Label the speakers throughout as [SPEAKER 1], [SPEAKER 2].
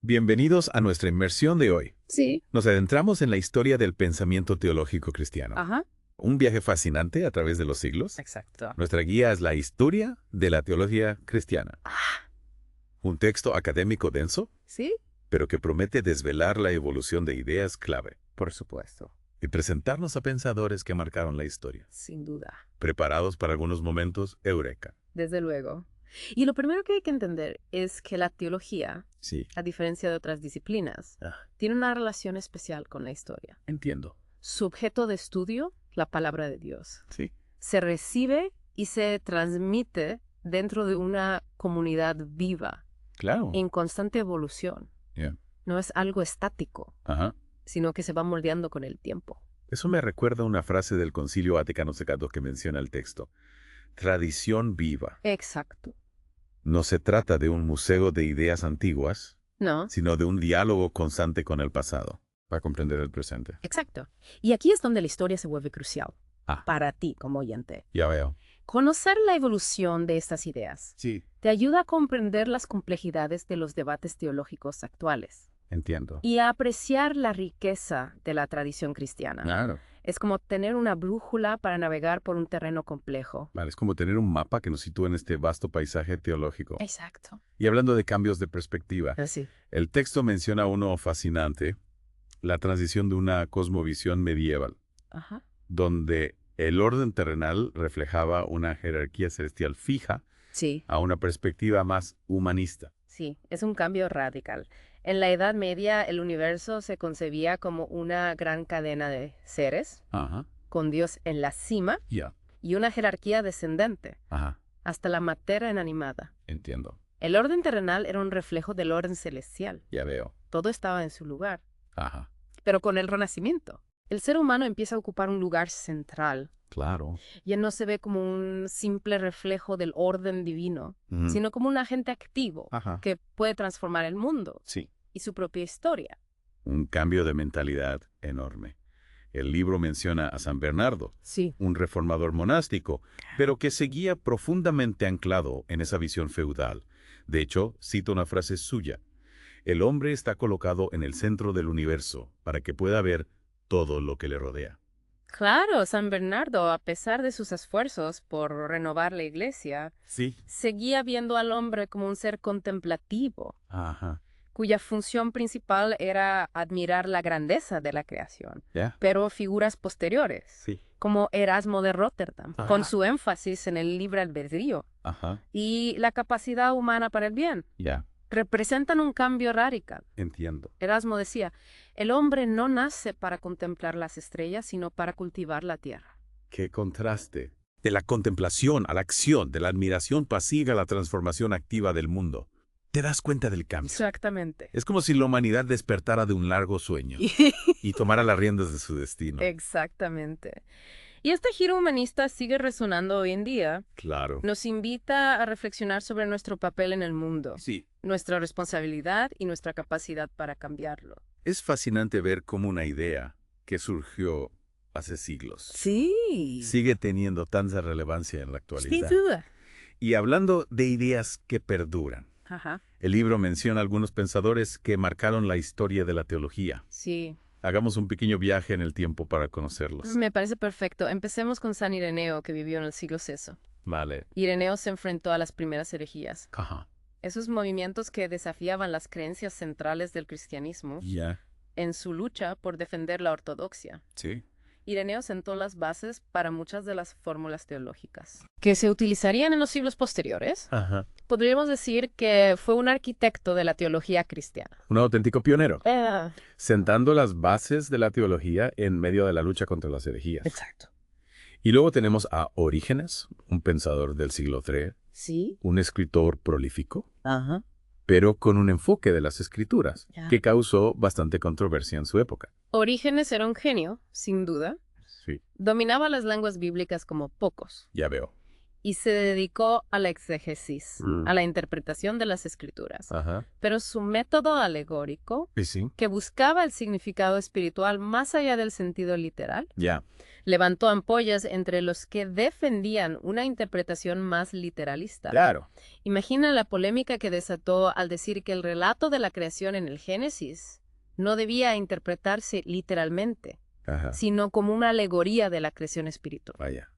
[SPEAKER 1] Bienvenidos a nuestra inmersión de hoy.
[SPEAKER 2] Sí.
[SPEAKER 1] Nos adentramos en la historia del pensamiento teológico cristiano.
[SPEAKER 2] Ajá.
[SPEAKER 1] Un viaje fascinante a través de los siglos.
[SPEAKER 2] Exacto.
[SPEAKER 1] Nuestra guía es la historia de la teología cristiana. Un texto académico denso,
[SPEAKER 2] ¿Sí?
[SPEAKER 1] pero que promete desvelar la evolución de ideas clave
[SPEAKER 2] Por supuesto.
[SPEAKER 1] y presentarnos a pensadores que marcaron la historia.
[SPEAKER 2] Sin duda.
[SPEAKER 1] Preparados para algunos momentos eureka.
[SPEAKER 2] Desde luego. Y lo primero que hay que entender es que la teología,
[SPEAKER 1] Sí.
[SPEAKER 2] a diferencia de otras disciplinas, tiene una relación especial con la historia.
[SPEAKER 1] Entiendo.
[SPEAKER 2] Su objeto de estudio, la palabra de Dios,
[SPEAKER 1] Sí.
[SPEAKER 2] se recibe y se transmite dentro de una comunidad viva,
[SPEAKER 1] Claro.
[SPEAKER 2] en constante evolución.
[SPEAKER 1] Yeah.
[SPEAKER 2] No es algo estático,
[SPEAKER 1] Ajá.
[SPEAKER 2] sino que se va moldeando con el tiempo.
[SPEAKER 1] Eso me recuerda una frase del Concilio Vaticano II que menciona el texto. Tradición viva.
[SPEAKER 2] Exacto.
[SPEAKER 1] No se trata de un museo de ideas antiguas,
[SPEAKER 2] ¿No?
[SPEAKER 1] sino de un diálogo constante con el pasado, para comprender el presente.
[SPEAKER 2] Exacto. Y aquí es donde la historia se vuelve crucial para ti como oyente.
[SPEAKER 1] Ya veo.
[SPEAKER 2] Conocer la evolución de estas ideas
[SPEAKER 1] Sí.
[SPEAKER 2] te ayuda a comprender las complejidades de los debates teológicos actuales
[SPEAKER 1] Entiendo.
[SPEAKER 2] y a apreciar la riqueza de la tradición cristiana.
[SPEAKER 1] Claro.
[SPEAKER 2] Es como tener una brújula para navegar por un terreno complejo.
[SPEAKER 1] Vale, es como tener un mapa que nos sitúa en este vasto paisaje teológico.
[SPEAKER 2] Exacto.
[SPEAKER 1] Y hablando de cambios de perspectiva,
[SPEAKER 2] Así.
[SPEAKER 1] el texto menciona uno fascinante, la transición de una cosmovisión medieval,
[SPEAKER 2] Ajá.
[SPEAKER 1] donde el orden terrenal reflejaba una jerarquía celestial fija
[SPEAKER 2] Sí.
[SPEAKER 1] a una perspectiva más humanista.
[SPEAKER 2] Sí, es un cambio radical. En la Edad Media, el universo se concebía como una gran cadena de seres,
[SPEAKER 1] Ajá.
[SPEAKER 2] con Dios en la cima
[SPEAKER 1] Ya.
[SPEAKER 2] y una jerarquía descendente,
[SPEAKER 1] Ajá.
[SPEAKER 2] hasta la materia inanimada.
[SPEAKER 1] Entiendo.
[SPEAKER 2] El orden terrenal era un reflejo del orden celestial.
[SPEAKER 1] Ya veo.
[SPEAKER 2] Todo estaba en su lugar.
[SPEAKER 1] Ajá.
[SPEAKER 2] Pero con el Renacimiento, el ser humano empieza a ocupar un lugar central.
[SPEAKER 1] Claro.
[SPEAKER 2] Ya no se ve como un simple reflejo del orden divino,
[SPEAKER 1] Ujú.
[SPEAKER 2] sino como un agente activo
[SPEAKER 1] Ajá.
[SPEAKER 2] que puede transformar el mundo
[SPEAKER 1] Sí.
[SPEAKER 2] y su propia historia.
[SPEAKER 1] Un cambio de mentalidad enorme. El libro menciona a San Bernardo,
[SPEAKER 2] Sí.
[SPEAKER 1] un reformador monástico, pero que seguía profundamente anclado en esa visión feudal. De hecho, cito una frase suya. El hombre está colocado en el centro del universo para que pueda ver todo lo que le rodea.
[SPEAKER 2] Claro, San Bernardo, a pesar de sus esfuerzos por renovar la iglesia,
[SPEAKER 1] Sí.
[SPEAKER 2] seguía viendo al hombre como un ser contemplativo,
[SPEAKER 1] Ajá.
[SPEAKER 2] cuya función principal era admirar la grandeza de la creación.
[SPEAKER 1] ¿Ya?
[SPEAKER 2] Pero figuras posteriores,
[SPEAKER 1] Sí.
[SPEAKER 2] como Erasmo de Róterdam,
[SPEAKER 1] Ajá.
[SPEAKER 2] con su énfasis en el libre albedrío
[SPEAKER 1] Ajá.
[SPEAKER 2] y la capacidad humana para el bien,
[SPEAKER 1] Ya.
[SPEAKER 2] representan un cambio radical.
[SPEAKER 1] Entiendo.
[SPEAKER 2] Erasmo decía, el hombre no nace para contemplar las estrellas, sino para cultivar la tierra.
[SPEAKER 1] ¡Qué contraste! De la contemplación a la acción, de la admiración pasiva a la transformación activa del mundo. Te das cuenta del cambio.
[SPEAKER 2] Exactamente.
[SPEAKER 1] Es como si la humanidad despertara de un largo sueño y tomara las riendas de su destino.
[SPEAKER 2] Exactamente. Y este giro humanista sigue resonando hoy en día.
[SPEAKER 1] Claro.
[SPEAKER 2] Nos invita a reflexionar sobre nuestro papel en el mundo,
[SPEAKER 1] Sí.
[SPEAKER 2] nuestra responsabilidad y nuestra capacidad para cambiarlo.
[SPEAKER 1] Es fascinante ver cómo una idea que surgió hace siglos
[SPEAKER 2] Sí.
[SPEAKER 1] sigue teniendo tanta relevancia en la
[SPEAKER 2] Sin
[SPEAKER 1] actualidad.
[SPEAKER 2] duda.
[SPEAKER 1] Y hablando de ideas que perduran,
[SPEAKER 2] Ajá.
[SPEAKER 1] el libro menciona algunos pensadores que marcaron la historia de la teología.
[SPEAKER 2] Sí.
[SPEAKER 1] Hagamos un pequeño viaje en el tiempo para conocerlos.
[SPEAKER 2] Me parece perfecto. Empecemos con San Ireneo, que vivió en el siglo VI.
[SPEAKER 1] Vale.
[SPEAKER 2] Ireneo se enfrentó a las primeras herejías.
[SPEAKER 1] Ajá.
[SPEAKER 2] Esos movimientos que desafiaban las creencias centrales del cristianismo
[SPEAKER 1] Ya.
[SPEAKER 2] en su lucha por defender la ortodoxia.
[SPEAKER 1] Sí.
[SPEAKER 2] Ireneo sentó las bases para muchas de las fórmulas teológicas que se utilizarían en los siglos posteriores.
[SPEAKER 1] Ajá.
[SPEAKER 2] Podríamos decir que fue un arquitecto de la teología cristiana.
[SPEAKER 1] Un auténtico pionero, sentando las bases de la teología en medio de la lucha contra las herejías.
[SPEAKER 2] Exacto.
[SPEAKER 1] Y luego tenemos a Orígenes, un pensador del siglo III,
[SPEAKER 2] Sí.
[SPEAKER 1] un escritor prolífico,
[SPEAKER 2] Ajá.
[SPEAKER 1] pero con un enfoque de las escrituras,
[SPEAKER 2] Ya.
[SPEAKER 1] que causó bastante controversia en su época.
[SPEAKER 2] Orígenes era un genio, sin duda.
[SPEAKER 1] Sí,
[SPEAKER 2] Dominaba las lenguas bíblicas como pocos
[SPEAKER 1] ya veo.
[SPEAKER 2] y se dedicó a la exégesis,
[SPEAKER 1] Mm.
[SPEAKER 2] a la interpretación de las escrituras.
[SPEAKER 1] Ajá.
[SPEAKER 2] Pero su método alegórico,
[SPEAKER 1] ¿Y sí?
[SPEAKER 2] que buscaba el significado espiritual más allá del sentido literal,
[SPEAKER 1] Ya.
[SPEAKER 2] Levantó ampollas entre los que defendían una interpretación más literalista.
[SPEAKER 3] Claro.
[SPEAKER 2] Imagina la polémica que desató al decir que el relato de la creación en el Génesis no debía interpretarse literalmente,
[SPEAKER 1] Ajá.
[SPEAKER 2] sino como una alegoría de la creación espiritual.
[SPEAKER 1] Vaya.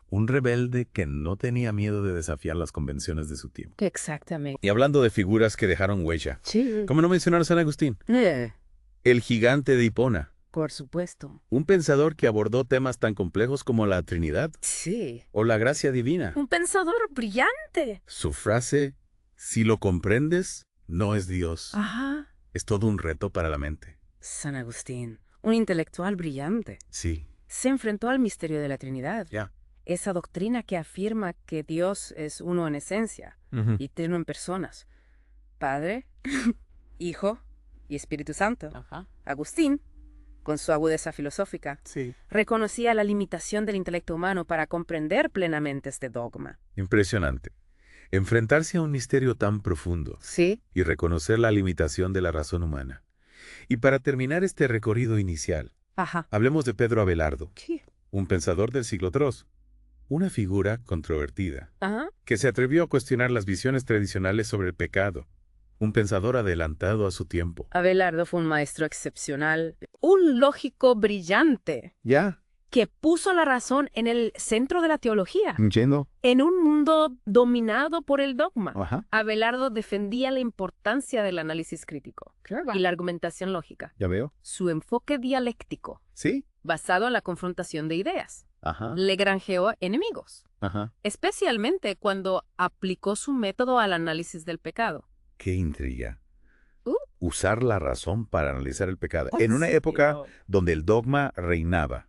[SPEAKER 1] Un rebelde que no tenía miedo de desafiar las convenciones de su tiempo.
[SPEAKER 2] Exactamente.
[SPEAKER 1] Y hablando de figuras que dejaron huella,
[SPEAKER 2] Sí.
[SPEAKER 1] ¿cómo no mencionar a San Agustín? El gigante de Hipona,
[SPEAKER 2] Por supuesto.
[SPEAKER 1] un pensador que abordó temas tan complejos como la Trinidad
[SPEAKER 2] Sí.
[SPEAKER 1] o la gracia divina.
[SPEAKER 2] Un pensador brillante.
[SPEAKER 1] Su frase, si lo comprendes, no es Dios.
[SPEAKER 2] Ajá.
[SPEAKER 1] Es todo un reto para la mente.
[SPEAKER 2] San Agustín, un intelectual brillante.
[SPEAKER 1] Sí,
[SPEAKER 2] Se enfrentó al misterio de la Trinidad.
[SPEAKER 1] ya.
[SPEAKER 2] Esa doctrina que afirma que Dios es uno en esencia y trino en personas. Padre, Hijo y Espíritu Santo.
[SPEAKER 3] Ajá.
[SPEAKER 2] Agustín, con su agudeza filosófica,
[SPEAKER 3] Sí.
[SPEAKER 2] reconocía la limitación del intelecto humano para comprender plenamente este dogma.
[SPEAKER 1] Impresionante. Enfrentarse a un misterio tan profundo
[SPEAKER 2] Sí.
[SPEAKER 1] y reconocer la limitación de la razón humana. Y para terminar este recorrido inicial,
[SPEAKER 2] Ajá.
[SPEAKER 1] hablemos de Pedro Abelardo,
[SPEAKER 2] ¿Qué?
[SPEAKER 1] un pensador del siglo II, una figura controvertida,
[SPEAKER 2] Ajá.
[SPEAKER 1] que se atrevió a cuestionar las visiones tradicionales sobre el pecado, un pensador adelantado a su tiempo.
[SPEAKER 2] Abelardo fue un maestro excepcional, un lógico brillante,
[SPEAKER 3] Ya.
[SPEAKER 2] que puso la razón en el centro de la teología,
[SPEAKER 3] Entiendo.
[SPEAKER 2] en un mundo dominado por el dogma.
[SPEAKER 3] Ajá.
[SPEAKER 2] Abelardo defendía la importancia del análisis crítico y la argumentación lógica,
[SPEAKER 3] Ya veo.
[SPEAKER 2] su enfoque dialéctico,
[SPEAKER 3] Sí.
[SPEAKER 2] basado en la confrontación de ideas.
[SPEAKER 3] Ajá.
[SPEAKER 2] Le granjeó enemigos,
[SPEAKER 3] Ajá.
[SPEAKER 2] especialmente cuando aplicó su método al análisis del pecado.
[SPEAKER 1] ¡Qué intriga!
[SPEAKER 2] Uh.
[SPEAKER 1] Usar la razón para analizar el pecado. En una época donde el dogma reinaba.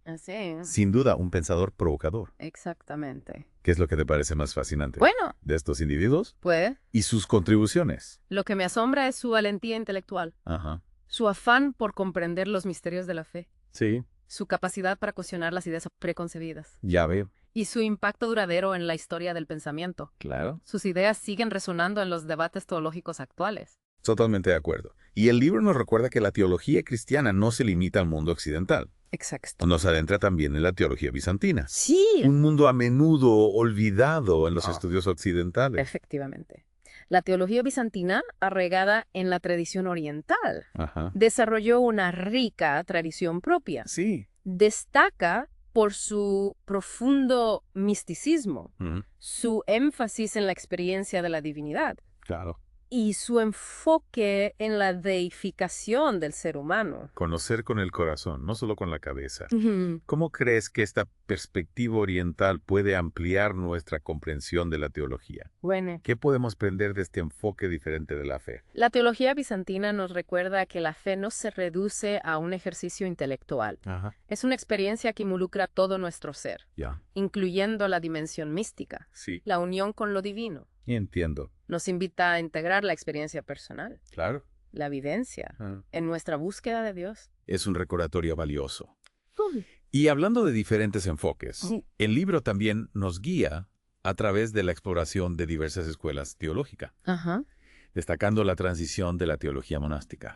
[SPEAKER 2] Así,
[SPEAKER 1] Sin duda, un pensador provocador.
[SPEAKER 2] exactamente.
[SPEAKER 1] ¿Qué es lo que te parece más fascinante
[SPEAKER 2] Bueno,
[SPEAKER 1] de estos individuos?
[SPEAKER 2] pues,
[SPEAKER 1] Y sus contribuciones.
[SPEAKER 2] lo que me asombra es su valentía intelectual,
[SPEAKER 1] Ajá.
[SPEAKER 2] su afán por comprender los misterios de la fe,
[SPEAKER 3] Sí.
[SPEAKER 2] su capacidad para cuestionar las ideas preconcebidas
[SPEAKER 3] Ya veo.
[SPEAKER 2] y su impacto duradero en la historia del pensamiento.
[SPEAKER 3] Claro.
[SPEAKER 2] Sus ideas siguen resonando en los debates teológicos actuales.
[SPEAKER 1] Totalmente de acuerdo. Y el libro nos recuerda que la teología cristiana no se limita al mundo occidental.
[SPEAKER 2] Exacto.
[SPEAKER 1] Nos adentra también en la teología bizantina.
[SPEAKER 2] Sí,
[SPEAKER 1] Un mundo a menudo olvidado en los
[SPEAKER 3] Ah.
[SPEAKER 1] estudios occidentales.
[SPEAKER 2] efectivamente. La teología bizantina, arraigada en la tradición oriental,
[SPEAKER 1] Ajá.
[SPEAKER 2] desarrolló una rica tradición propia.
[SPEAKER 3] Sí.
[SPEAKER 2] Destaca por su profundo misticismo,
[SPEAKER 1] Ujú.
[SPEAKER 2] su énfasis en la experiencia de la divinidad
[SPEAKER 3] Claro.
[SPEAKER 2] y su enfoque en la deificación del ser humano.
[SPEAKER 1] Conocer con el corazón, no solo con la cabeza.
[SPEAKER 2] Ujú.
[SPEAKER 1] ¿Cómo crees que esta perspectiva oriental puede ampliar nuestra comprensión de la teología?
[SPEAKER 2] Bueno,
[SPEAKER 1] ¿Qué podemos aprender de este enfoque diferente de la fe?
[SPEAKER 2] la teología bizantina nos recuerda que la fe no se reduce a un ejercicio intelectual.
[SPEAKER 1] Ajá.
[SPEAKER 2] Es una experiencia que involucra todo nuestro ser,
[SPEAKER 1] Ya.
[SPEAKER 2] incluyendo la dimensión mística,
[SPEAKER 1] Sí.
[SPEAKER 2] la unión con lo divino.
[SPEAKER 1] Entiendo.
[SPEAKER 2] Nos invita a integrar la experiencia personal,
[SPEAKER 1] Claro.
[SPEAKER 2] la vivencia,
[SPEAKER 1] Ah.
[SPEAKER 2] en nuestra búsqueda de Dios.
[SPEAKER 1] Es un recordatorio valioso. Y hablando de diferentes enfoques,
[SPEAKER 2] Sí.
[SPEAKER 1] el libro también nos guía a través de la exploración de diversas escuelas teológicas,
[SPEAKER 2] Ajá.
[SPEAKER 1] destacando la transición de la teología monástica,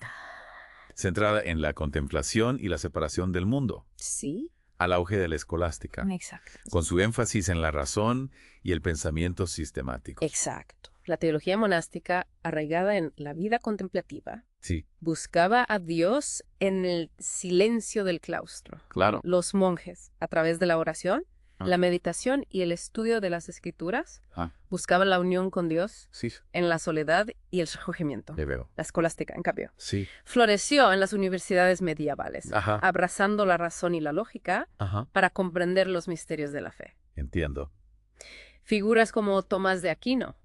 [SPEAKER 1] centrada en la contemplación y la separación del mundo,
[SPEAKER 2] Sí.
[SPEAKER 1] al auge de la escolástica,
[SPEAKER 2] Exacto.
[SPEAKER 1] con su énfasis en la razón y el pensamiento sistemático.
[SPEAKER 2] Exacto. La teología monástica, arraigada en la vida contemplativa,
[SPEAKER 1] Sí,
[SPEAKER 2] buscaba a Dios en el silencio del claustro.
[SPEAKER 3] Claro.
[SPEAKER 2] Los monjes, a través de la oración,
[SPEAKER 3] Ah.
[SPEAKER 2] la meditación y el estudio de las escrituras,
[SPEAKER 3] Ah.
[SPEAKER 2] buscaban la unión con Dios
[SPEAKER 3] Sí.
[SPEAKER 2] en la soledad y el recogimiento.
[SPEAKER 1] le veo.
[SPEAKER 2] La escolástica, en cambio,
[SPEAKER 1] Sí.
[SPEAKER 2] floreció en las universidades medievales,
[SPEAKER 1] Ajá.
[SPEAKER 2] abrazando la razón y la lógica
[SPEAKER 1] Ajá.
[SPEAKER 2] para comprender los misterios de la fe.
[SPEAKER 1] Entiendo.
[SPEAKER 2] Figuras como Tomás de Aquino,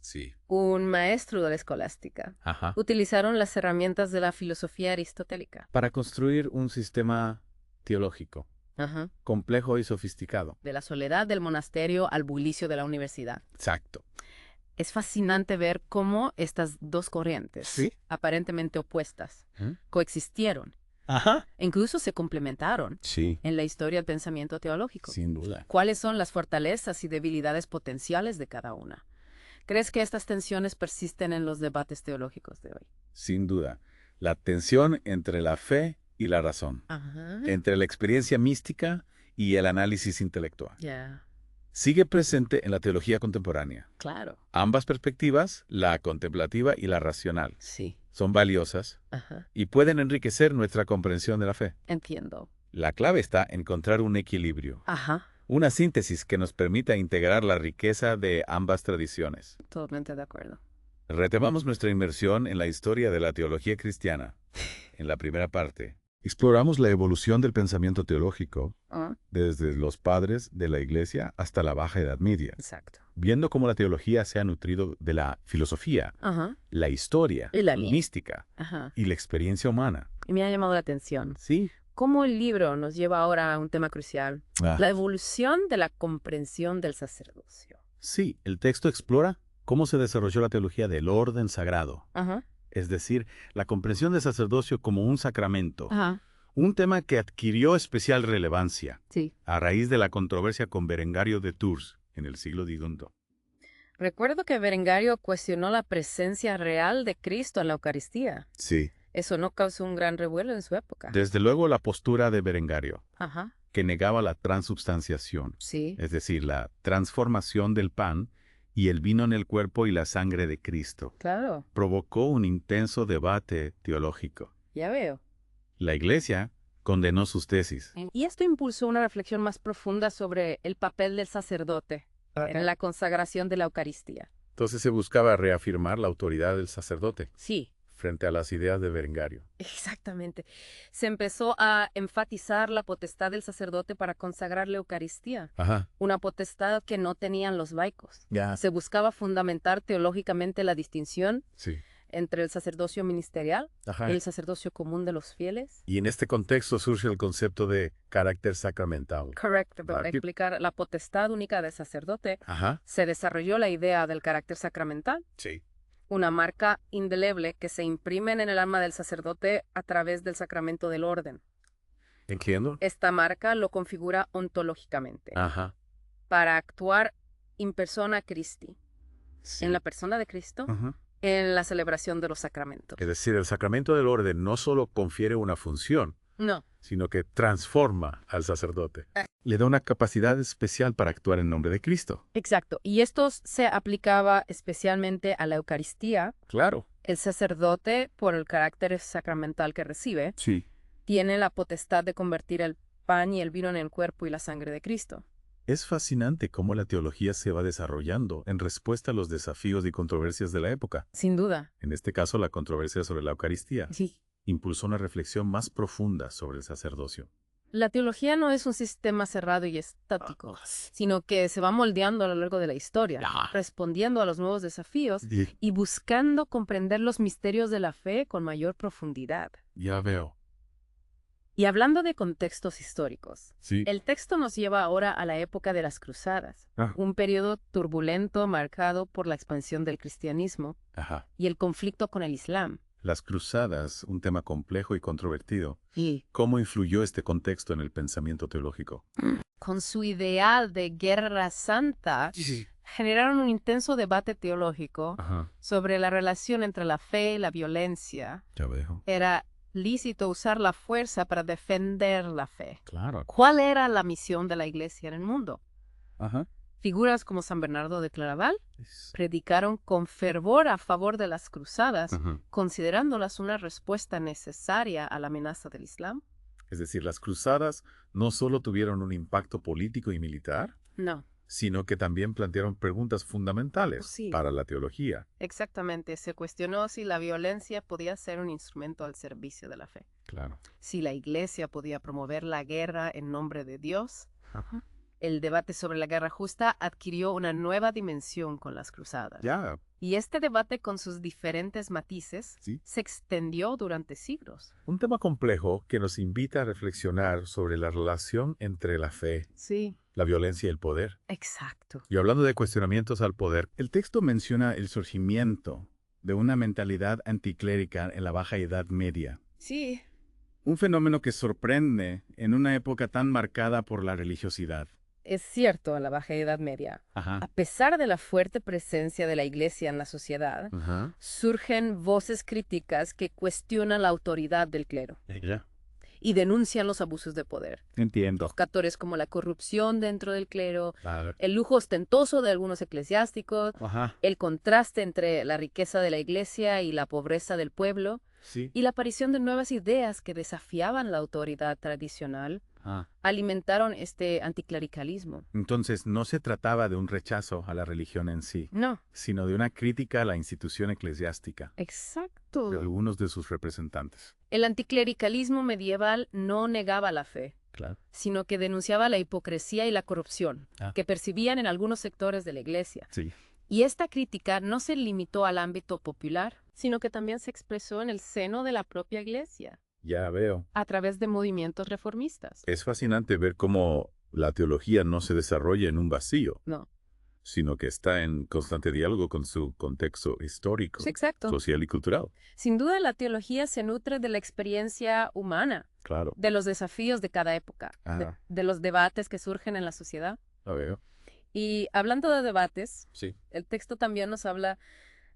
[SPEAKER 1] Sí.
[SPEAKER 2] un maestro de la escolástica,
[SPEAKER 1] Ajá.
[SPEAKER 2] utilizaron las herramientas de la filosofía aristotélica.
[SPEAKER 3] Para construir un sistema teológico
[SPEAKER 2] Ajá.
[SPEAKER 3] complejo y sofisticado.
[SPEAKER 2] De la soledad del monasterio al bullicio de la universidad.
[SPEAKER 1] Exacto.
[SPEAKER 2] Es fascinante ver cómo estas dos corrientes,
[SPEAKER 3] Sí.
[SPEAKER 2] aparentemente opuestas,
[SPEAKER 1] ¿Mm?
[SPEAKER 2] coexistieron
[SPEAKER 3] Ajá.
[SPEAKER 2] e incluso se complementaron
[SPEAKER 1] Sí.
[SPEAKER 2] en la historia del pensamiento teológico.
[SPEAKER 3] Sin duda.
[SPEAKER 2] ¿Cuáles son las fortalezas y debilidades potenciales de cada una? ¿Crees que estas tensiones persisten en los debates teológicos de hoy?
[SPEAKER 1] Sin duda. La tensión entre la fe
[SPEAKER 3] y la razón,
[SPEAKER 2] Ajá.
[SPEAKER 3] entre la experiencia mística y el análisis intelectual.
[SPEAKER 2] Ya,
[SPEAKER 3] Sigue presente en la teología contemporánea.
[SPEAKER 2] claro.
[SPEAKER 3] Ambas perspectivas, la contemplativa y la racional,
[SPEAKER 2] Sí.
[SPEAKER 3] son valiosas
[SPEAKER 2] Ajá.
[SPEAKER 3] y pueden enriquecer nuestra comprensión de la fe.
[SPEAKER 2] Entiendo.
[SPEAKER 3] La clave está en encontrar un equilibrio,
[SPEAKER 2] Ajá.
[SPEAKER 3] una síntesis que nos permita integrar la riqueza de ambas tradiciones.
[SPEAKER 2] Totalmente de acuerdo.
[SPEAKER 3] Retomamos nuestra inmersión en la historia de la teología cristiana. En la primera parte, exploramos la evolución del pensamiento teológico
[SPEAKER 2] Ah,
[SPEAKER 3] desde los padres de la Iglesia hasta la Baja Edad Media,
[SPEAKER 2] exacto.
[SPEAKER 3] viendo cómo la teología se ha nutrido de la filosofía,
[SPEAKER 2] Ajá.
[SPEAKER 3] la historia,
[SPEAKER 2] Y la
[SPEAKER 3] mística
[SPEAKER 2] Ajá.
[SPEAKER 3] y la experiencia humana.
[SPEAKER 2] Y me ha llamado la atención
[SPEAKER 3] Sí.
[SPEAKER 2] cómo el libro nos lleva ahora a un tema crucial, la evolución de la comprensión del sacerdocio.
[SPEAKER 3] Sí, el texto explora cómo se desarrolló la teología del orden sagrado,
[SPEAKER 2] Ajá.
[SPEAKER 3] es decir, la comprensión del sacerdocio como un sacramento,
[SPEAKER 2] Ajá.
[SPEAKER 3] un tema que adquirió especial relevancia
[SPEAKER 2] Sí.
[SPEAKER 3] a raíz de la controversia con Berengario de Tours en el siglo XI.
[SPEAKER 2] Recuerdo que Berengario cuestionó la presencia real de Cristo en la Eucaristía.
[SPEAKER 3] Sí.
[SPEAKER 2] Eso no causó un gran revuelo en su época.
[SPEAKER 3] Desde luego la postura de Berengario,
[SPEAKER 2] Ajá.
[SPEAKER 3] que negaba la transubstanciación,
[SPEAKER 2] Sí.
[SPEAKER 3] es decir, la transformación del pan y el vino en el cuerpo y la sangre de Cristo,
[SPEAKER 2] Claro.
[SPEAKER 3] provocó un intenso debate teológico.
[SPEAKER 2] Ya veo.
[SPEAKER 3] La Iglesia condenó sus tesis.
[SPEAKER 2] Y esto impulsó una reflexión más profunda sobre el papel del sacerdote en la consagración de la Eucaristía.
[SPEAKER 3] Entonces se buscaba reafirmar la autoridad del sacerdote
[SPEAKER 2] Sí,
[SPEAKER 3] frente a las ideas de Berengario.
[SPEAKER 2] exactamente. Se empezó a enfatizar la potestad del sacerdote para consagrar la Eucaristía,
[SPEAKER 3] Ajá.
[SPEAKER 2] una potestad que no tenían los laicos.
[SPEAKER 3] Ya.
[SPEAKER 2] Se buscaba fundamentar teológicamente la distinción
[SPEAKER 3] Sí.
[SPEAKER 2] entre el sacerdocio ministerial
[SPEAKER 3] Ajá.
[SPEAKER 2] y el sacerdocio común de los fieles.
[SPEAKER 3] Y en este contexto surge el concepto de carácter sacramental.
[SPEAKER 2] Correcto, para
[SPEAKER 3] Aquí-
[SPEAKER 2] explicar la potestad única del sacerdote,
[SPEAKER 3] Ajá.
[SPEAKER 2] se desarrolló la idea del carácter sacramental,
[SPEAKER 3] Sí.
[SPEAKER 2] una marca indeleble que se imprime en el alma del sacerdote a través del sacramento del orden.
[SPEAKER 3] Entiendo.
[SPEAKER 2] Esta marca lo configura ontológicamente
[SPEAKER 3] Ajá.
[SPEAKER 2] para actuar in persona Christi,
[SPEAKER 3] Sí.
[SPEAKER 2] en la persona de Cristo,
[SPEAKER 3] Ajá.
[SPEAKER 2] en la celebración de los sacramentos.
[SPEAKER 3] Es decir, el sacramento del orden no solo confiere una función,
[SPEAKER 2] No,
[SPEAKER 3] sino que transforma al sacerdote. Le da una capacidad especial para actuar en nombre de Cristo.
[SPEAKER 2] exacto. Y esto se aplicaba especialmente a la Eucaristía.
[SPEAKER 3] Claro.
[SPEAKER 2] El sacerdote, por el carácter sacramental que recibe,
[SPEAKER 3] Sí.
[SPEAKER 2] tiene la potestad de convertir el pan y el vino en el cuerpo y la sangre de Cristo.
[SPEAKER 3] Es fascinante cómo la teología se va desarrollando en respuesta a los desafíos y controversias de la época.
[SPEAKER 2] Sin duda.
[SPEAKER 3] En este caso, la controversia sobre la Eucaristía
[SPEAKER 2] Sí.
[SPEAKER 3] impulsó una reflexión más profunda sobre el sacerdocio.
[SPEAKER 2] La teología no es un sistema cerrado y estático, sino que se va moldeando a lo largo de la historia,
[SPEAKER 3] Ya.
[SPEAKER 2] respondiendo a los nuevos desafíos
[SPEAKER 3] Y-
[SPEAKER 2] y buscando comprender los misterios de la fe con mayor profundidad.
[SPEAKER 3] Ya veo.
[SPEAKER 2] Y hablando de contextos históricos,
[SPEAKER 3] Sí.
[SPEAKER 2] el texto nos lleva ahora a la época de las Cruzadas,
[SPEAKER 3] Ah.
[SPEAKER 2] un periodo turbulento marcado por la expansión del cristianismo
[SPEAKER 3] Ajá.
[SPEAKER 2] y el conflicto con el Islam.
[SPEAKER 3] Las cruzadas, un tema complejo y controvertido.
[SPEAKER 2] Y
[SPEAKER 3] ¿Cómo influyó este contexto en el pensamiento teológico?
[SPEAKER 2] con su ideal de guerra santa, generaron un intenso debate teológico
[SPEAKER 3] Ajá.
[SPEAKER 2] sobre la relación entre la fe y la violencia.
[SPEAKER 3] Ya veo.
[SPEAKER 2] Era lícito usar la fuerza para defender la fe.
[SPEAKER 3] Claro.
[SPEAKER 2] ¿Cuál era la misión de la iglesia en el mundo?
[SPEAKER 3] Ajá.
[SPEAKER 2] Figuras como San Bernardo de Claraval predicaron con fervor a favor de las cruzadas,
[SPEAKER 3] Ajá.
[SPEAKER 2] considerándolas una respuesta necesaria a la amenaza del Islam.
[SPEAKER 3] Es decir, las cruzadas no solo tuvieron un impacto político y militar,
[SPEAKER 2] No,
[SPEAKER 3] sino que también plantearon preguntas fundamentales
[SPEAKER 2] Sí.
[SPEAKER 3] para la teología.
[SPEAKER 2] exactamente. Se cuestionó si la violencia podía ser un instrumento al servicio de la fe,
[SPEAKER 3] Claro.
[SPEAKER 2] si la iglesia podía promover la guerra en nombre de Dios.
[SPEAKER 3] Ajá.
[SPEAKER 2] El debate sobre la guerra justa adquirió una nueva dimensión con las cruzadas.
[SPEAKER 3] Ya.
[SPEAKER 2] Y este debate, con sus diferentes matices,
[SPEAKER 3] Sí.
[SPEAKER 2] se extendió durante siglos.
[SPEAKER 3] Un tema complejo que nos invita a reflexionar sobre la relación entre la fe,
[SPEAKER 2] Sí,
[SPEAKER 3] la violencia y el poder.
[SPEAKER 2] exacto.
[SPEAKER 3] Y hablando de cuestionamientos al poder,
[SPEAKER 4] El texto menciona el surgimiento de una mentalidad anticlérica en la Baja Edad Media.
[SPEAKER 2] Sí.
[SPEAKER 4] Un fenómeno que sorprende en una época tan marcada por la religiosidad.
[SPEAKER 2] Es cierto, en la Baja Edad Media,
[SPEAKER 3] Ajá.
[SPEAKER 2] a pesar de la fuerte presencia de la Iglesia en la sociedad,
[SPEAKER 3] Ajá.
[SPEAKER 2] surgen voces críticas que cuestionan la autoridad del clero.
[SPEAKER 3] Ya.
[SPEAKER 2] y denuncian los abusos de poder.
[SPEAKER 4] Entiendo.
[SPEAKER 2] Factores como la corrupción dentro del clero,
[SPEAKER 4] Claro.
[SPEAKER 2] el lujo ostentoso de algunos eclesiásticos,
[SPEAKER 4] Ajá.
[SPEAKER 2] el contraste entre la riqueza de la iglesia y la pobreza del pueblo,
[SPEAKER 4] Sí.
[SPEAKER 2] y la aparición de nuevas ideas que desafiaban la autoridad tradicional,
[SPEAKER 4] Ah.
[SPEAKER 2] alimentaron este anticlericalismo.
[SPEAKER 4] Entonces, no se trataba de un rechazo a la religión en sí,
[SPEAKER 2] No,
[SPEAKER 4] sino de una crítica a la institución eclesiástica de
[SPEAKER 2] exacto.
[SPEAKER 4] algunos de sus representantes.
[SPEAKER 2] El anticlericalismo medieval no negaba la fe,
[SPEAKER 4] Claro.
[SPEAKER 2] sino que denunciaba la hipocresía y la corrupción
[SPEAKER 4] Ah.
[SPEAKER 2] que percibían en algunos sectores de la iglesia.
[SPEAKER 4] Sí.
[SPEAKER 2] Y esta crítica no se limitó al ámbito popular, sino que también se expresó en el seno de la propia iglesia,
[SPEAKER 1] Ya veo.
[SPEAKER 2] a través de movimientos reformistas.
[SPEAKER 1] Es fascinante ver cómo la teología no se desarrolla en un vacío,
[SPEAKER 2] No,
[SPEAKER 1] sino que está en constante diálogo con su contexto histórico,
[SPEAKER 2] sí, exacto.
[SPEAKER 1] social y cultural.
[SPEAKER 2] Sin duda, la teología se nutre de la experiencia humana,
[SPEAKER 1] Claro.
[SPEAKER 2] de los desafíos de cada época,
[SPEAKER 1] Ah.
[SPEAKER 2] de los debates que surgen en la sociedad.
[SPEAKER 1] Ya veo.
[SPEAKER 2] Y hablando de debates,
[SPEAKER 1] Sí.
[SPEAKER 2] el texto también nos habla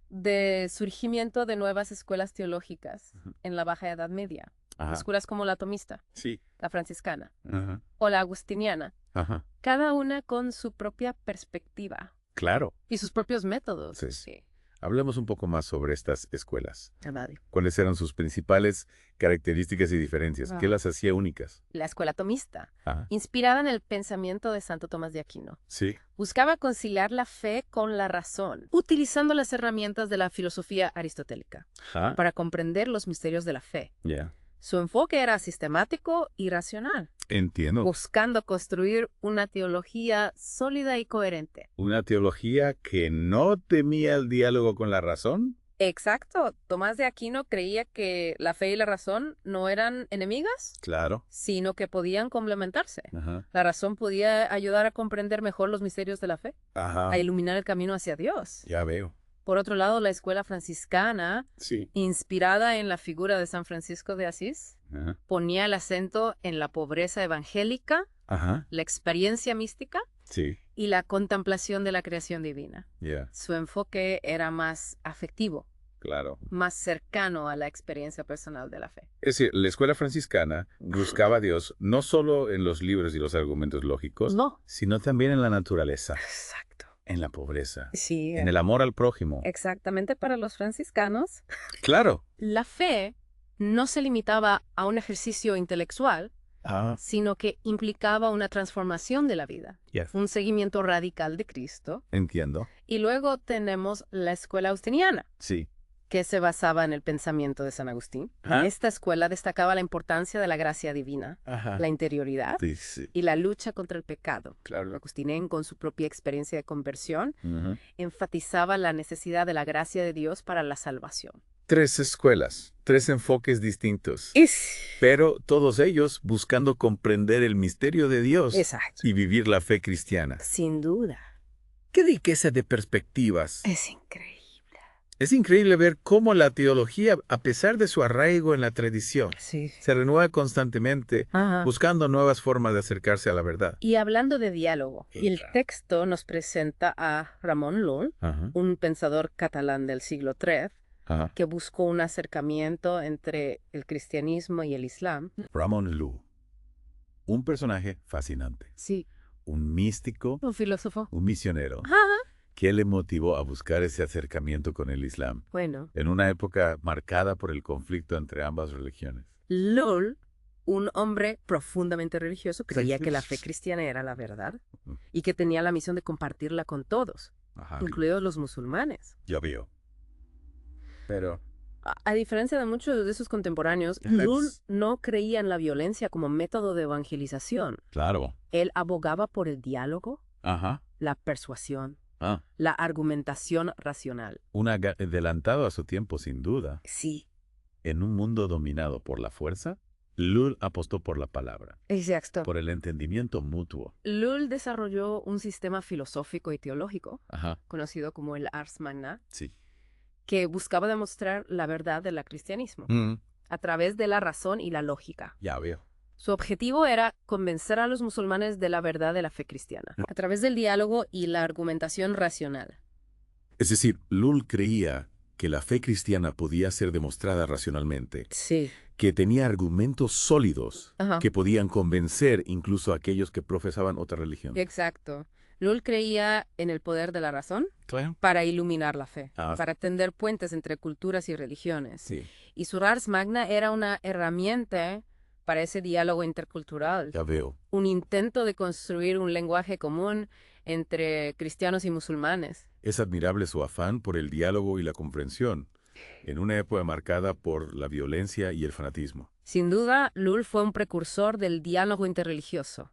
[SPEAKER 2] de surgimiento de nuevas escuelas teológicas en la Baja Edad Media.
[SPEAKER 1] Ajá.
[SPEAKER 2] Escuelas como la tomista,
[SPEAKER 1] Sí.
[SPEAKER 2] la franciscana
[SPEAKER 1] Ajá.
[SPEAKER 2] o la agustiniana,
[SPEAKER 1] Ajá.
[SPEAKER 2] cada una con su propia perspectiva
[SPEAKER 1] Claro.
[SPEAKER 2] y sus propios métodos.
[SPEAKER 1] Sí. Hablemos un poco más sobre estas escuelas.
[SPEAKER 2] Amadio.
[SPEAKER 1] ¿Cuáles eran sus principales características y diferencias? ¿Qué
[SPEAKER 2] Ah.
[SPEAKER 1] las hacía únicas?
[SPEAKER 2] La escuela tomista,
[SPEAKER 1] Ajá.
[SPEAKER 2] inspirada en el pensamiento de Santo Tomás de Aquino,
[SPEAKER 1] Sí.
[SPEAKER 2] buscaba conciliar la fe con la razón, utilizando las herramientas de la filosofía aristotélica
[SPEAKER 1] Ajá.
[SPEAKER 2] para comprender los misterios de la fe.
[SPEAKER 1] Ya.
[SPEAKER 2] Su enfoque era sistemático y racional,
[SPEAKER 1] Entiendo.
[SPEAKER 2] buscando construir una teología sólida y coherente.
[SPEAKER 1] ¿Una teología que no temía el diálogo con la razón?
[SPEAKER 2] Exacto. Tomás de Aquino creía que la fe y la razón no eran enemigas,
[SPEAKER 1] Claro.
[SPEAKER 2] sino que podían complementarse.
[SPEAKER 1] Ajá.
[SPEAKER 2] La razón podía ayudar a comprender mejor los misterios de la fe,
[SPEAKER 1] Ajá.
[SPEAKER 2] a iluminar el camino hacia Dios.
[SPEAKER 1] Ya veo.
[SPEAKER 2] Por otro lado, la escuela franciscana,
[SPEAKER 1] Sí.
[SPEAKER 2] inspirada en la figura de San Francisco de Asís,
[SPEAKER 1] Ajá.
[SPEAKER 2] ponía el acento en la pobreza evangélica,
[SPEAKER 1] Ajá.
[SPEAKER 2] la experiencia mística
[SPEAKER 1] Sí.
[SPEAKER 2] y la contemplación de la creación divina.
[SPEAKER 1] Ya.
[SPEAKER 2] Su enfoque era más afectivo,
[SPEAKER 1] Claro.
[SPEAKER 2] más cercano a la experiencia personal de la fe.
[SPEAKER 1] Es decir, la escuela franciscana buscaba a Dios no solo en los libros y los argumentos lógicos,
[SPEAKER 2] No.
[SPEAKER 1] sino también en la naturaleza,
[SPEAKER 2] Exacto.
[SPEAKER 1] en la pobreza,
[SPEAKER 2] Sí.
[SPEAKER 1] en el amor al prójimo.
[SPEAKER 2] Exactamente, para los franciscanos,
[SPEAKER 1] Claro.
[SPEAKER 2] la fe no se limitaba a un ejercicio intelectual,
[SPEAKER 1] Ah,
[SPEAKER 2] sino que implicaba una transformación de la vida,
[SPEAKER 1] yes.
[SPEAKER 2] un seguimiento radical de Cristo.
[SPEAKER 1] Entiendo.
[SPEAKER 2] Y luego tenemos la escuela austiniana,
[SPEAKER 1] Sí.
[SPEAKER 2] que se basaba en el pensamiento de San Agustín.
[SPEAKER 1] Ajá.
[SPEAKER 2] Esta escuela destacaba la importancia de la gracia divina,
[SPEAKER 1] Ajá.
[SPEAKER 2] la interioridad
[SPEAKER 1] Sí, sí.
[SPEAKER 2] y la lucha contra el pecado.
[SPEAKER 1] Claro.
[SPEAKER 2] Agustín, con su propia experiencia de conversión,
[SPEAKER 1] Ujú.
[SPEAKER 2] enfatizaba la necesidad de la gracia de Dios para la salvación.
[SPEAKER 1] 3 escuelas, 3 enfoques distintos,
[SPEAKER 2] Es...
[SPEAKER 1] pero todos ellos buscando comprender el misterio de Dios
[SPEAKER 2] Exacto.
[SPEAKER 1] y vivir la fe cristiana.
[SPEAKER 2] Sin duda.
[SPEAKER 1] ¡Qué riqueza de perspectivas!
[SPEAKER 2] Es increíble.
[SPEAKER 1] Es increíble ver cómo la teología, a pesar de su arraigo en la tradición,
[SPEAKER 2] Sí.
[SPEAKER 1] se renueva constantemente,
[SPEAKER 2] Ajá.
[SPEAKER 1] buscando nuevas formas de acercarse a la verdad.
[SPEAKER 2] Y hablando de diálogo, el
[SPEAKER 1] Claro.
[SPEAKER 2] texto nos presenta a Ramon Llull,
[SPEAKER 1] Ajá,
[SPEAKER 2] un pensador catalán del siglo III,
[SPEAKER 1] ajá.
[SPEAKER 2] que buscó un acercamiento entre el cristianismo y el islam.
[SPEAKER 1] Ramon Llull, un personaje fascinante,
[SPEAKER 2] Sí.
[SPEAKER 1] un místico,
[SPEAKER 2] Un filósofo.
[SPEAKER 1] un misionero.
[SPEAKER 2] Ajá.
[SPEAKER 1] ¿Qué le motivó a buscar ese acercamiento con el Islam?
[SPEAKER 2] Bueno,
[SPEAKER 1] En una época marcada por el conflicto entre ambas religiones.
[SPEAKER 2] Llull, un hombre profundamente religioso, creía que la fe cristiana era la verdad y que tenía la misión de compartirla con todos,
[SPEAKER 1] Ajá.
[SPEAKER 2] incluidos los musulmanes.
[SPEAKER 1] Ya veo. Pero,
[SPEAKER 2] A diferencia de muchos de sus contemporáneos,
[SPEAKER 1] Ajá.
[SPEAKER 2] Llull no creía en la violencia como método de evangelización.
[SPEAKER 1] claro.
[SPEAKER 2] Él abogaba por el diálogo,
[SPEAKER 1] Ajá.
[SPEAKER 2] la persuasión,
[SPEAKER 1] Ah,
[SPEAKER 2] la argumentación racional.
[SPEAKER 1] adelantado a su tiempo, sin duda.
[SPEAKER 2] Sí.
[SPEAKER 1] En un mundo dominado por la fuerza, Llull apostó por la palabra,
[SPEAKER 2] Exacto.
[SPEAKER 1] por el entendimiento mutuo.
[SPEAKER 2] Llull desarrolló un sistema filosófico y teológico,
[SPEAKER 1] Ajá.
[SPEAKER 2] conocido como el Ars Magna,
[SPEAKER 1] Sí.
[SPEAKER 2] que buscaba demostrar la verdad del cristianismo
[SPEAKER 1] Mm,
[SPEAKER 2] a través de la razón y la lógica.
[SPEAKER 1] ya veo.
[SPEAKER 2] Su objetivo era convencer a los musulmanes de la verdad de la fe cristiana, a través del diálogo y la argumentación racional.
[SPEAKER 1] Es decir, Llull creía
[SPEAKER 3] que la fe cristiana podía ser demostrada racionalmente,
[SPEAKER 2] Sí.
[SPEAKER 3] que tenía argumentos sólidos
[SPEAKER 2] Ajá.
[SPEAKER 3] que podían convencer incluso a aquellos que profesaban otra religión.
[SPEAKER 2] Exacto. Lul creía en el poder de la razón
[SPEAKER 3] Claro.
[SPEAKER 2] para iluminar la fe,
[SPEAKER 3] Ah.
[SPEAKER 2] para tender puentes entre culturas y religiones.
[SPEAKER 3] Sí,
[SPEAKER 2] Y su Ars Magna era una herramienta para ese diálogo intercultural,
[SPEAKER 3] ya veo.
[SPEAKER 2] un intento de construir un lenguaje común entre cristianos y musulmanes.
[SPEAKER 3] Es admirable su afán por el diálogo y la comprensión, en una época marcada por la violencia y el fanatismo.
[SPEAKER 2] Sin duda, Lul fue un precursor del diálogo interreligioso,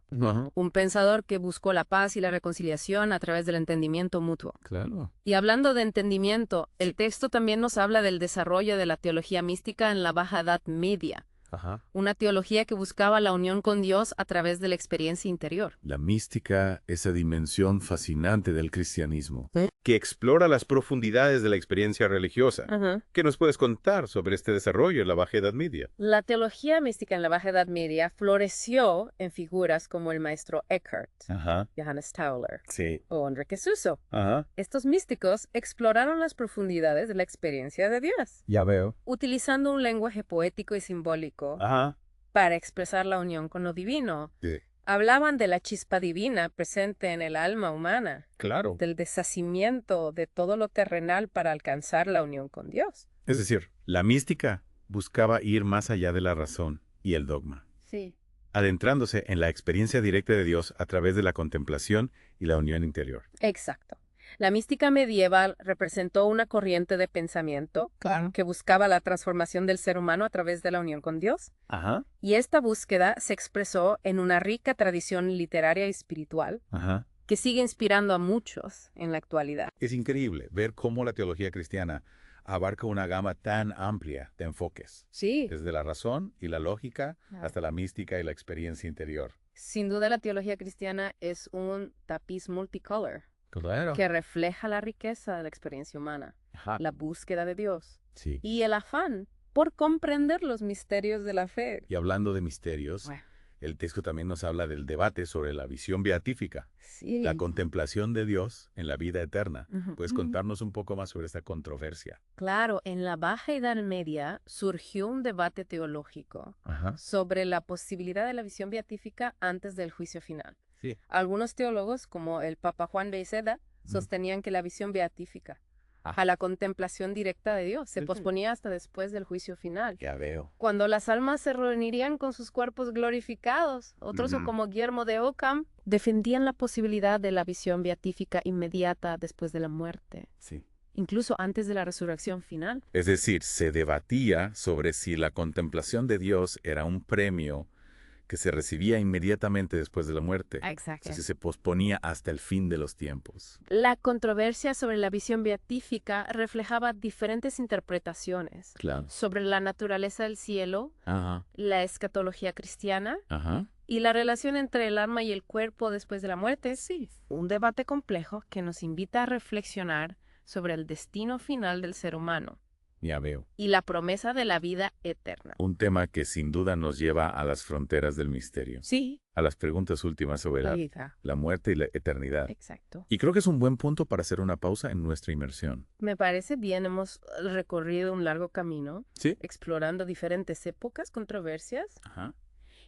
[SPEAKER 2] un pensador que buscó la paz y la reconciliación a través del entendimiento mutuo.
[SPEAKER 3] Claro.
[SPEAKER 2] Y hablando de entendimiento, el texto también nos habla del desarrollo de la teología mística en la Baja Edad Media,
[SPEAKER 3] Ajá.
[SPEAKER 2] una teología que buscaba la unión con Dios a través de la experiencia interior.
[SPEAKER 3] La mística, esa dimensión fascinante del cristianismo.
[SPEAKER 1] Que explora las profundidades de la experiencia religiosa. ¿Qué nos puedes contar sobre este desarrollo en la Baja Edad Media?
[SPEAKER 2] La teología mística en la Baja Edad Media floreció en figuras como el maestro Eckhart,
[SPEAKER 1] Ajá,
[SPEAKER 2] Johannes Tauler
[SPEAKER 1] sí.
[SPEAKER 2] o Enrique Suso.
[SPEAKER 1] Ajá,
[SPEAKER 2] Estos místicos exploraron las profundidades de la experiencia de Dios,
[SPEAKER 1] ya veo.
[SPEAKER 2] utilizando un lenguaje poético y simbólico
[SPEAKER 1] Ajá.
[SPEAKER 2] para expresar la unión con lo divino.
[SPEAKER 1] Sí.
[SPEAKER 2] Hablaban de la chispa divina presente en el alma humana,
[SPEAKER 1] Claro.
[SPEAKER 2] del deshacimiento de todo lo terrenal para alcanzar la unión con Dios.
[SPEAKER 1] Es decir, la mística buscaba ir más allá de la razón y el dogma,
[SPEAKER 2] Sí.
[SPEAKER 1] adentrándose en la experiencia directa de Dios a través de la contemplación y la unión interior.
[SPEAKER 2] Exacto. La mística medieval representó una corriente de pensamiento
[SPEAKER 1] Claro.
[SPEAKER 2] que buscaba la transformación del ser humano a través de la unión con Dios.
[SPEAKER 1] Ajá.
[SPEAKER 2] Y esta búsqueda se expresó en una rica tradición literaria y espiritual
[SPEAKER 1] Ajá.
[SPEAKER 2] que sigue inspirando a muchos en la actualidad.
[SPEAKER 1] Es increíble ver cómo la teología cristiana abarca una gama tan amplia de enfoques,
[SPEAKER 2] Sí,
[SPEAKER 1] desde la razón y la lógica
[SPEAKER 2] Claro.
[SPEAKER 1] hasta la mística y la experiencia interior.
[SPEAKER 2] sin duda la teología cristiana es un tapiz multicolor
[SPEAKER 1] Claro.
[SPEAKER 2] que refleja la riqueza de la experiencia humana,
[SPEAKER 1] Ajá.
[SPEAKER 2] la búsqueda de Dios
[SPEAKER 1] Sí.
[SPEAKER 2] y el afán por comprender los misterios de la fe.
[SPEAKER 1] Y hablando de misterios,
[SPEAKER 2] Bueno.
[SPEAKER 1] el texto también nos habla del debate sobre la visión beatífica,
[SPEAKER 2] Sí.
[SPEAKER 1] la contemplación de Dios en la vida eterna.
[SPEAKER 2] Ujú.
[SPEAKER 1] ¿Puedes contarnos un poco más sobre esta controversia?
[SPEAKER 2] Claro, en la Baja Edad Media surgió un debate teológico
[SPEAKER 1] Ajá.
[SPEAKER 2] sobre la posibilidad de la visión beatífica antes del juicio final.
[SPEAKER 1] Sí.
[SPEAKER 2] Algunos teólogos, como el Papa Juan Beiseda, sostenían que la visión beatífica,
[SPEAKER 1] Ah.
[SPEAKER 2] a la contemplación directa de Dios, se
[SPEAKER 1] Sí.
[SPEAKER 2] posponía hasta después del juicio final,
[SPEAKER 1] Ya veo.
[SPEAKER 2] cuando las almas se reunirían con sus cuerpos glorificados. Otros,
[SPEAKER 1] Ujú.
[SPEAKER 2] como Guillermo de Ockham, defendían la posibilidad de la visión beatífica inmediata después de la muerte,
[SPEAKER 1] Sí.
[SPEAKER 2] incluso antes de la resurrección final.
[SPEAKER 1] Es decir, se debatía sobre si la contemplación de Dios era un premio que se recibía inmediatamente después de la muerte,
[SPEAKER 2] Exacto.
[SPEAKER 1] o si se posponía hasta el fin de los tiempos.
[SPEAKER 2] La controversia sobre la visión beatífica reflejaba diferentes interpretaciones
[SPEAKER 1] Claro.
[SPEAKER 2] sobre la naturaleza del cielo,
[SPEAKER 1] Ajá.
[SPEAKER 2] la escatología cristiana
[SPEAKER 1] Ajá.
[SPEAKER 2] y la relación entre el alma y el cuerpo después de la muerte. Sí, un debate complejo que nos invita a reflexionar sobre el destino final del ser humano
[SPEAKER 1] Ya veo.
[SPEAKER 2] y la promesa de la vida eterna.
[SPEAKER 1] Un tema que sin duda nos lleva a las fronteras del misterio,
[SPEAKER 2] Sí,
[SPEAKER 1] a las preguntas últimas sobre
[SPEAKER 2] la vida.
[SPEAKER 1] la muerte y la eternidad.
[SPEAKER 2] Exacto.
[SPEAKER 1] Y creo que es un buen punto para hacer una pausa en nuestra inmersión.
[SPEAKER 2] Me parece bien, hemos recorrido un largo camino
[SPEAKER 1] Sí.
[SPEAKER 2] explorando diferentes épocas, controversias
[SPEAKER 1] Ajá.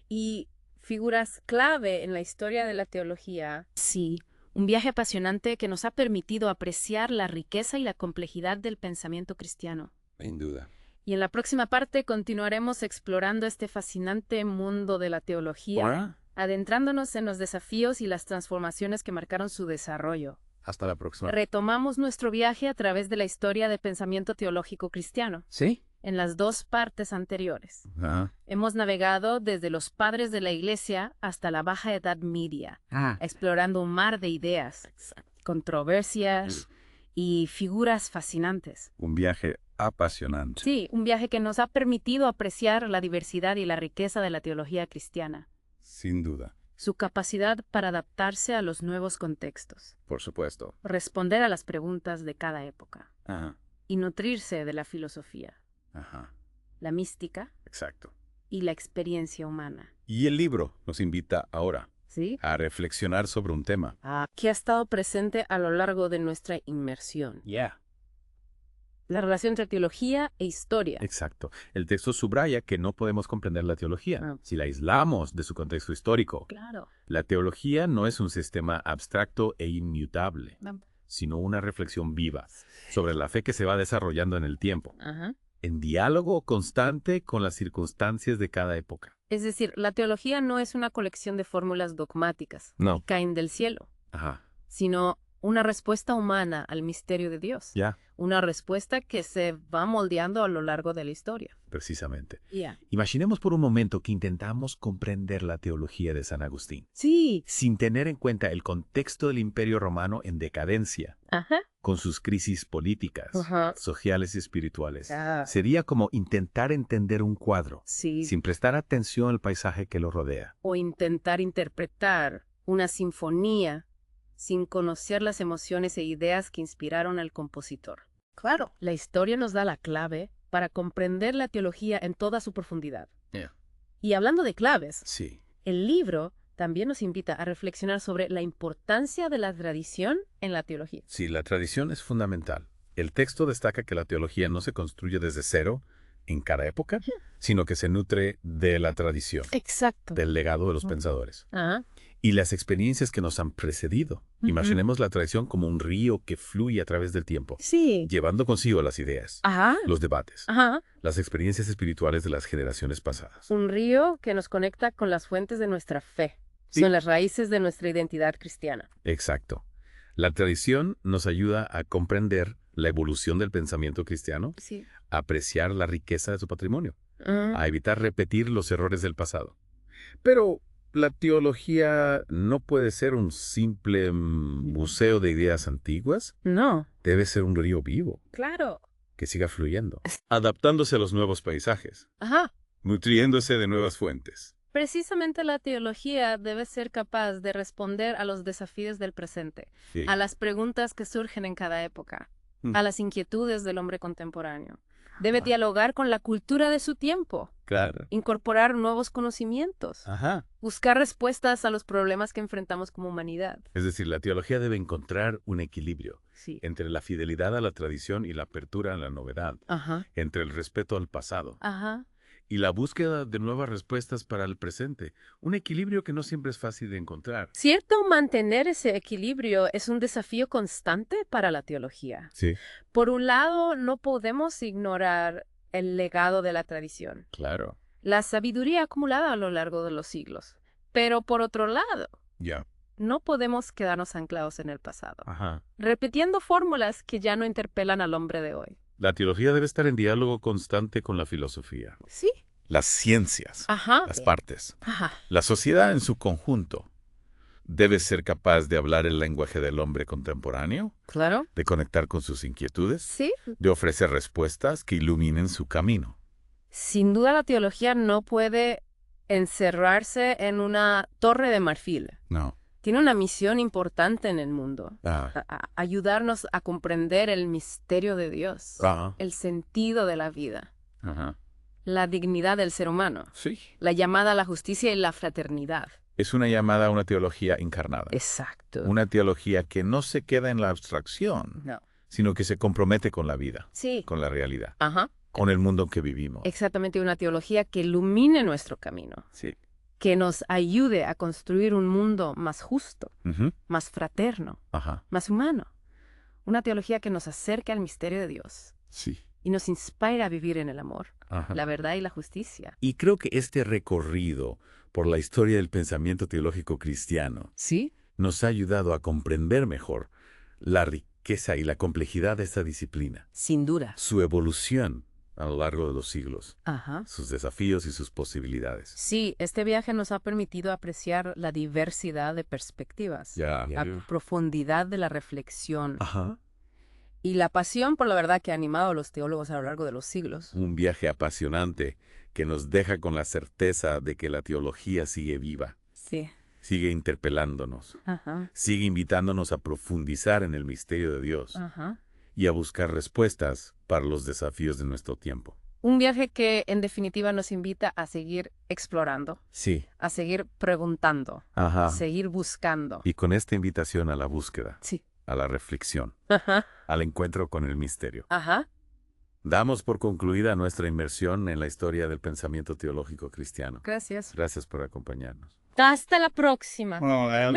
[SPEAKER 2] y figuras clave en la historia de la teología. Sí, un viaje apasionante que nos ha permitido apreciar la riqueza y la complejidad del pensamiento cristiano.
[SPEAKER 1] Sin duda.
[SPEAKER 2] Y en la próxima parte continuaremos explorando este fascinante mundo de la teología,
[SPEAKER 1] Ahora,
[SPEAKER 2] adentrándonos en los desafíos y las transformaciones que marcaron su desarrollo.
[SPEAKER 1] hasta la próxima.
[SPEAKER 2] Retomamos nuestro viaje a través de la historia de pensamiento teológico cristiano,
[SPEAKER 1] ¿Sí?
[SPEAKER 2] en las dos partes anteriores.
[SPEAKER 1] Ajá.
[SPEAKER 2] Hemos navegado desde los padres de la Iglesia hasta la Baja Edad Media,
[SPEAKER 1] Ah.
[SPEAKER 2] explorando un mar de ideas, controversias y figuras fascinantes.
[SPEAKER 1] Un viaje apasionante.
[SPEAKER 2] Sí, un viaje que nos ha permitido apreciar la diversidad y la riqueza de la teología cristiana,
[SPEAKER 1] Sin duda.
[SPEAKER 2] su capacidad para adaptarse a los nuevos contextos,
[SPEAKER 1] Por supuesto.
[SPEAKER 2] responder a las preguntas de cada época
[SPEAKER 1] Ajá.
[SPEAKER 2] y nutrirse de la filosofía,
[SPEAKER 1] Ajá.
[SPEAKER 2] la mística
[SPEAKER 1] Exacto.
[SPEAKER 2] y la experiencia humana.
[SPEAKER 1] Y el libro nos invita ahora
[SPEAKER 2] ¿Sí?
[SPEAKER 1] a reflexionar sobre un tema.
[SPEAKER 2] Que ha estado presente a lo largo de nuestra inmersión.
[SPEAKER 1] Yeah.
[SPEAKER 2] la relación entre teología e historia.
[SPEAKER 3] Exacto. El texto subraya que no podemos comprender la teología
[SPEAKER 2] Ah.
[SPEAKER 3] si la aislamos de su contexto histórico.
[SPEAKER 2] Claro.
[SPEAKER 3] La teología no es un sistema abstracto e inmutable, sino una reflexión viva sobre la fe que se va desarrollando en el tiempo,
[SPEAKER 2] Ajá.
[SPEAKER 3] en diálogo constante con las circunstancias de cada época.
[SPEAKER 2] Es decir, la teología no es una colección de fórmulas dogmáticas
[SPEAKER 3] No.
[SPEAKER 2] que caen del cielo,
[SPEAKER 3] Ajá.
[SPEAKER 2] sino una respuesta humana al misterio de Dios.
[SPEAKER 3] Ya,
[SPEAKER 2] Una respuesta que se va moldeando a lo largo de la historia.
[SPEAKER 3] precisamente.
[SPEAKER 2] Ya.
[SPEAKER 3] Imaginemos por un momento que intentamos comprender la teología de San Agustín,
[SPEAKER 2] Sí.
[SPEAKER 3] sin tener en cuenta el contexto del Imperio Romano en decadencia,
[SPEAKER 2] Ajá.
[SPEAKER 3] con sus crisis políticas,
[SPEAKER 2] Ajá.
[SPEAKER 3] sociales y espirituales.
[SPEAKER 2] Ah.
[SPEAKER 3] Sería como intentar entender un cuadro,
[SPEAKER 2] Sí.
[SPEAKER 3] sin prestar atención al paisaje que lo rodea.
[SPEAKER 2] O intentar interpretar una sinfonía sin conocer las emociones e ideas que inspiraron al compositor. Claro. La historia nos da la clave para comprender la teología en toda su profundidad.
[SPEAKER 3] Yeah.
[SPEAKER 2] Y hablando de claves,
[SPEAKER 3] Sí.
[SPEAKER 2] el libro también nos invita a reflexionar sobre la importancia de la tradición en la teología.
[SPEAKER 3] Sí, la tradición es fundamental. El texto destaca que la teología no se construye desde cero en cada época, sino que se nutre de la tradición,
[SPEAKER 2] Exacto.
[SPEAKER 3] del legado de los pensadores
[SPEAKER 2] Ajá.
[SPEAKER 3] y las experiencias que nos han precedido.
[SPEAKER 2] Ujú.
[SPEAKER 3] Imaginemos la tradición como un río que fluye a través del tiempo,
[SPEAKER 2] Sí.
[SPEAKER 3] llevando consigo las ideas,
[SPEAKER 2] Ajá.
[SPEAKER 3] los debates,
[SPEAKER 2] Ajá.
[SPEAKER 3] las experiencias espirituales de las generaciones pasadas.
[SPEAKER 2] Un río que nos conecta con las fuentes de nuestra fe.
[SPEAKER 3] Sí.
[SPEAKER 2] Son las raíces de nuestra identidad cristiana.
[SPEAKER 3] Exacto. La tradición nos ayuda a comprender la evolución del pensamiento cristiano,
[SPEAKER 2] Sí.
[SPEAKER 3] a apreciar la riqueza de su patrimonio, a evitar repetir los errores del pasado. Pero la teología no puede ser un simple museo de ideas antiguas.
[SPEAKER 2] No.
[SPEAKER 3] Debe ser un río vivo
[SPEAKER 2] Claro.
[SPEAKER 3] que siga fluyendo, adaptándose a los nuevos paisajes,
[SPEAKER 2] Ajá.
[SPEAKER 3] nutriéndose de nuevas fuentes.
[SPEAKER 2] Precisamente la teología debe ser capaz de responder a los desafíos del presente,
[SPEAKER 3] Sí.
[SPEAKER 2] a las preguntas que surgen en cada época, a las inquietudes del hombre contemporáneo. Debe dialogar con la cultura de su tiempo,
[SPEAKER 3] Claro.
[SPEAKER 2] incorporar nuevos conocimientos,
[SPEAKER 3] Ajá.
[SPEAKER 2] buscar respuestas a los problemas que enfrentamos como humanidad.
[SPEAKER 3] Es decir, la teología debe encontrar un equilibrio
[SPEAKER 2] Sí.
[SPEAKER 3] entre la fidelidad a la tradición y la apertura a la novedad,
[SPEAKER 2] Ajá.
[SPEAKER 3] entre el respeto al pasado
[SPEAKER 2] Ajá.
[SPEAKER 3] y la búsqueda de nuevas respuestas para el presente. Un equilibrio que no siempre es fácil de encontrar.
[SPEAKER 2] Cierto, mantener ese equilibrio es un desafío constante para la teología.
[SPEAKER 3] Sí,
[SPEAKER 2] Por un lado, no podemos ignorar el legado de la tradición,
[SPEAKER 3] claro.
[SPEAKER 2] la sabiduría acumulada a lo largo de los siglos. Pero por otro lado,
[SPEAKER 3] Ya.
[SPEAKER 2] no podemos quedarnos anclados en el pasado,
[SPEAKER 3] Ajá.
[SPEAKER 2] repitiendo fórmulas que ya no interpelan al hombre de hoy.
[SPEAKER 3] La teología debe estar en diálogo constante con la filosofía,
[SPEAKER 2] Sí.
[SPEAKER 3] las ciencias,
[SPEAKER 2] Ajá.
[SPEAKER 3] las partes.
[SPEAKER 2] Ajá.
[SPEAKER 3] La sociedad en su conjunto debe ser capaz de hablar el lenguaje del hombre contemporáneo,
[SPEAKER 2] Claro.
[SPEAKER 3] de conectar con sus inquietudes,
[SPEAKER 2] Sí.
[SPEAKER 3] de ofrecer respuestas que iluminen su camino.
[SPEAKER 2] Sin duda la teología no puede encerrarse en una torre de marfil.
[SPEAKER 3] No.
[SPEAKER 2] Tiene una misión importante en el mundo.
[SPEAKER 3] Ah.
[SPEAKER 2] Ayudarnos a comprender el misterio de Dios,
[SPEAKER 3] Ajá.
[SPEAKER 2] el sentido de la vida,
[SPEAKER 3] Ajá.
[SPEAKER 2] la dignidad del ser humano,
[SPEAKER 3] Sí.
[SPEAKER 2] la llamada a la justicia y la fraternidad.
[SPEAKER 3] Es una llamada a una teología encarnada.
[SPEAKER 2] Exacto.
[SPEAKER 3] Una teología que no se queda en la abstracción,
[SPEAKER 2] No.
[SPEAKER 3] sino que se compromete con la vida,
[SPEAKER 2] Sí.
[SPEAKER 3] con la realidad,
[SPEAKER 2] Ajá.
[SPEAKER 3] con el mundo en que vivimos.
[SPEAKER 2] Exactamente, una teología que ilumine nuestro camino,
[SPEAKER 3] Sí.
[SPEAKER 2] que nos ayude a construir un mundo más justo,
[SPEAKER 3] Ujú.
[SPEAKER 2] más fraterno,
[SPEAKER 3] Ajá.
[SPEAKER 2] más humano. Una teología que nos acerque al misterio de Dios
[SPEAKER 3] Sí.
[SPEAKER 2] y nos inspire a vivir en el amor,
[SPEAKER 3] Ajá.
[SPEAKER 2] la verdad y la justicia.
[SPEAKER 3] Y creo que este recorrido por la historia del pensamiento teológico cristiano
[SPEAKER 2] ¿Sí?
[SPEAKER 3] nos ha ayudado a comprender mejor la riqueza y la complejidad de esta disciplina,
[SPEAKER 2] Sin duda.
[SPEAKER 3] su evolución a lo largo de los siglos,
[SPEAKER 2] Ajá.
[SPEAKER 3] sus desafíos y sus posibilidades.
[SPEAKER 2] Sí, este viaje nos ha permitido apreciar la diversidad de perspectivas,
[SPEAKER 3] Ya.
[SPEAKER 2] la profundidad de la reflexión
[SPEAKER 3] Ajá.
[SPEAKER 2] y la pasión por la verdad que ha animado a los teólogos a lo largo de los siglos.
[SPEAKER 3] Un viaje apasionante que nos deja con la certeza de que la teología sigue viva,
[SPEAKER 2] Sí.
[SPEAKER 3] sigue interpelándonos,
[SPEAKER 2] Ajá.
[SPEAKER 3] sigue invitándonos a profundizar en el misterio de Dios
[SPEAKER 2] Ajá.
[SPEAKER 3] y a buscar respuestas para los desafíos de nuestro tiempo.
[SPEAKER 2] Un viaje que en definitiva nos invita a seguir explorando,
[SPEAKER 3] Sí.
[SPEAKER 2] a seguir preguntando,
[SPEAKER 3] Ajá.
[SPEAKER 2] a seguir buscando.
[SPEAKER 3] Y con esta invitación a la búsqueda,
[SPEAKER 2] Sí.
[SPEAKER 3] a la reflexión,
[SPEAKER 2] Ajá.
[SPEAKER 3] al encuentro con el misterio,
[SPEAKER 2] Ajá.
[SPEAKER 3] Damos por concluida nuestra inmersión en la historia del pensamiento teológico cristiano.
[SPEAKER 2] Gracias.
[SPEAKER 3] Gracias por acompañarnos.
[SPEAKER 5] Hasta la próxima.
[SPEAKER 4] Bueno, hay algo-